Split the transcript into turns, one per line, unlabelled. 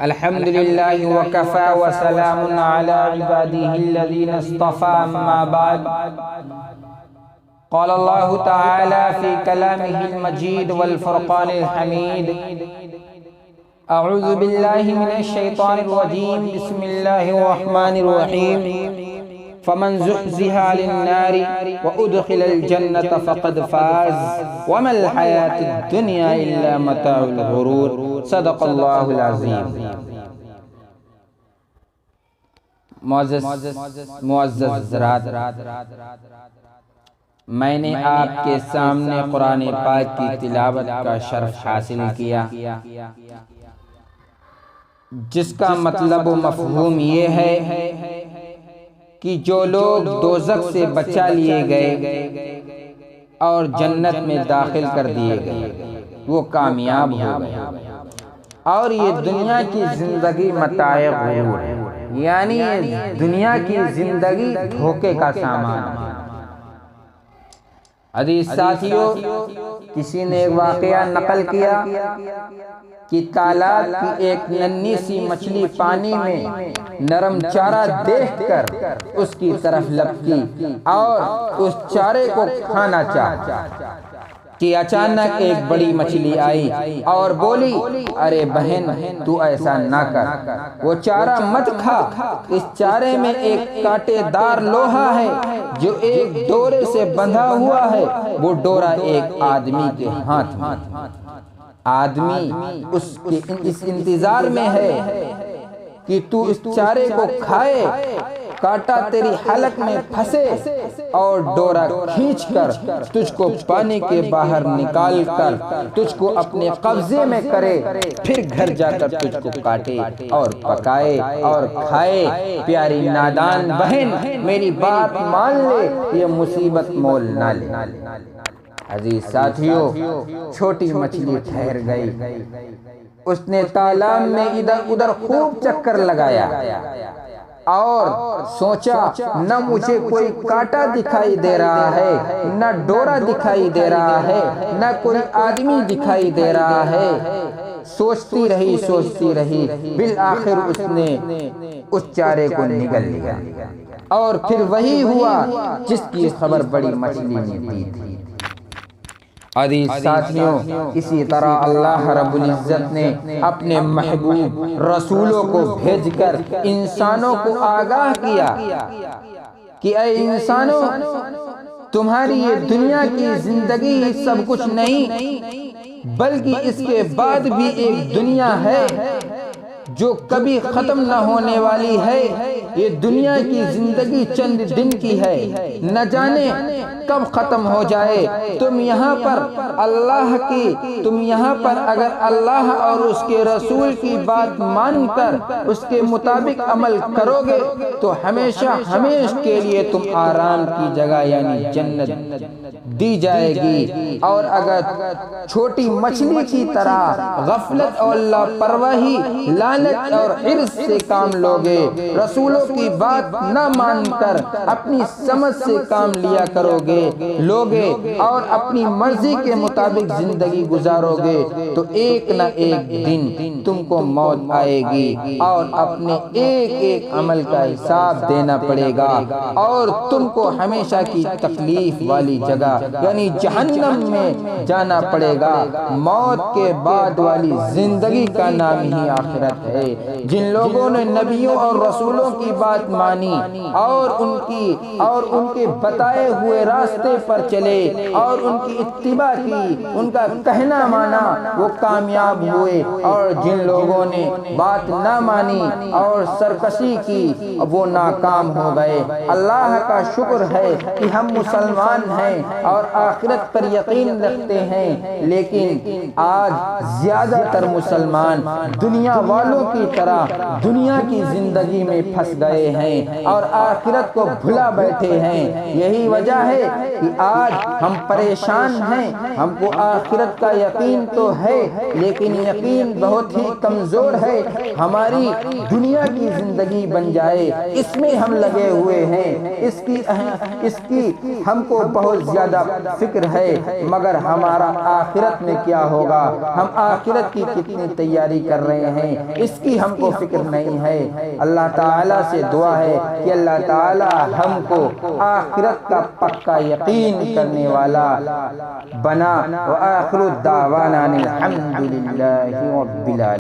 الحمد لله وكفى وسلام على عباده الذين اصطفى أما بعد قال الله تعالى في كلامه المجيد والفرقان الحميد أعوذ بالله من الشيطان الرجيم بسم الله الرحمن الرحيم فمن زحزح عن النار وأدخل الجنة فقد فاز وما الحياة الدنيا إلا متاع الغرور صدق الله العظيم۔ معزز حضرات، میں نے آپ کے سامنے قرآن پاک کی تلاوت کا شرف حاصل کیا، جس کا مطلب و مفہوم یہ ہے کہ جو لوگ دوزخ سے بچا لیے گئے اور جنت میں داخل کر دیے گئے وہ کامیاب ہو گئے، اور یہ دنیا کی زندگی متاع غرور ہے، یعنی یہ دنیا کی زندگی دھوکے کا سامان ہے۔ حدیث ساتھیوں، کسی نے ایک واقعہ نقل کیا کہ تالاب کی ایک ننھی سی مچھلی پانی میں نرم چارہ دیکھ کر اس کی طرف لپکی اور اس چارے کو کھانا چاہا کہ اچانک ایک بڑی مچھلی آئی اور بولی، ارے بہن تو ایسا نہ کر، وہ چارہ مت کھا، اس چارے میں ایک کانٹے دار لوہا ہے جو ایک ڈورے سے بندھا ہوا ہے، وہ ڈورا ایک آدمی کے ہاتھ میں، آدمی اس انتظار میں ہے کہ تو اس چارے کو کھائے، کانٹا تیری حلق میں پھنسے اور ڈورا کھینچ کر تجھ کو پانی کے باہر نکال کر تجھ کو اپنے قبضے میں کرے، پھر گھر جا کر تجھ کو کاٹے اور پکائے اور کھائے۔ پیاری نادان بہن میری بات مان لے، یہ مصیبت مول نہ لے۔ عزیز ساتھیوں، چھوٹی مچھلی ٹھہر گئی، اس نے تالاب میں ادھر ادھر خوب چکر لگایا اور سوچا نہ مجھے کوئی کانٹا دکھائی دے رہا ہے، نہ ڈورا دکھائی دے رہا ہے، نہ کوئی آدمی دکھائی دے رہا ہے۔ سوچتی رہی، بالآخر اس نے اس چارے کو نگل لیا، اور پھر وہی ہوا جس کی خبر بڑی مچھلی نے دی تھی۔ عزیز ساتھیوں، اسی طرح اللہ رب العزت نے اپنے محبوب رسولوں کو بھیج کر انسانوں کو آگاہ کیا کہ اے انسانوں، تمہاری یہ دنیا کی زندگی سب کچھ نہیں، بلکہ اس کے بعد بھی ایک دنیا ہے جو کبھی ختم نہ ہونے والی ہے۔ یہ دنیا کی زندگی چند دن کی ہے، نہ جانے کب ختم ہو جائے۔ تم یہاں پر اگر اللہ اور اس کے رسول کی بات مان کر اس کے مطابق عمل کرو گے تو ہمیشہ کے لیے تم آرام کی جگہ یعنی جنت دی جائے گی، اور اگر چھوٹی مچھلی کی طرح غفلت اور لاپرواہی، لعنت اور حرص سے کام لوگے، رسولوں کی بات نہ مان کر اپنی سمجھ سے کام لیا لوگے اور اپنی مرضی کے مطابق زندگی گزارو گے تو ایک نہ ایک دن تم کو موت آئے گی اور اپنے ایک ایک عمل کا حساب دینا پڑے گا، اور تم کو ہمیشہ کی تکلیف والی جگہ یعنی جہنم میں جانا پڑے گا۔ موت کے بعد والی زندگی کا نام ہی آخرت ہے۔ جن لوگوں نے نبیوں اور رسولوں کی بات مانی اور ان کے بتائے ہوئے راستے پر چلے اور ان کی اتباع کی، ان کا کہنا مانا، وہ کامیاب ہوئے، اور جن لوگوں نے بات نہ مانی اور سرکشی کی وہ ناکام ہو گئے۔ اللہ کا شکر ہے کہ ہم مسلمان ہیں اور آخرت پر یقین رکھتے ہیں، لیکن آج زیادہ تر مسلمان دنیا والوں کی طرح دنیا کی زندگی میں پھنس گئے ہیں اور آخرت کو بھلا بیٹھے ہیں۔ یہی وجہ ہے کہ آج ہم پریشان ہیں۔ ہم کو آخرت کا یقین تو ہے، لیکن یقین بہت ہی کمزور ہے۔ ہماری دنیا کی زندگی بن جائے اس میں ہم لگے ہوئے ہیں، اس کی ہم کو بہت زیادہ فکر ہے، مگر ہمارا آخرت میں کیا ہوگا، ہم آخرت کی کتنی تیاری کر رہے ہیں، اس کی ہم کو فکر نہیں ہے۔ اللہ تعالیٰ سے دعا ہے کہ اللہ تعالیٰ ہم کو آخرت کا پکا یقین کرنے والا بنا۔ وآخر دعوانا الحمدللہ رب العالمین۔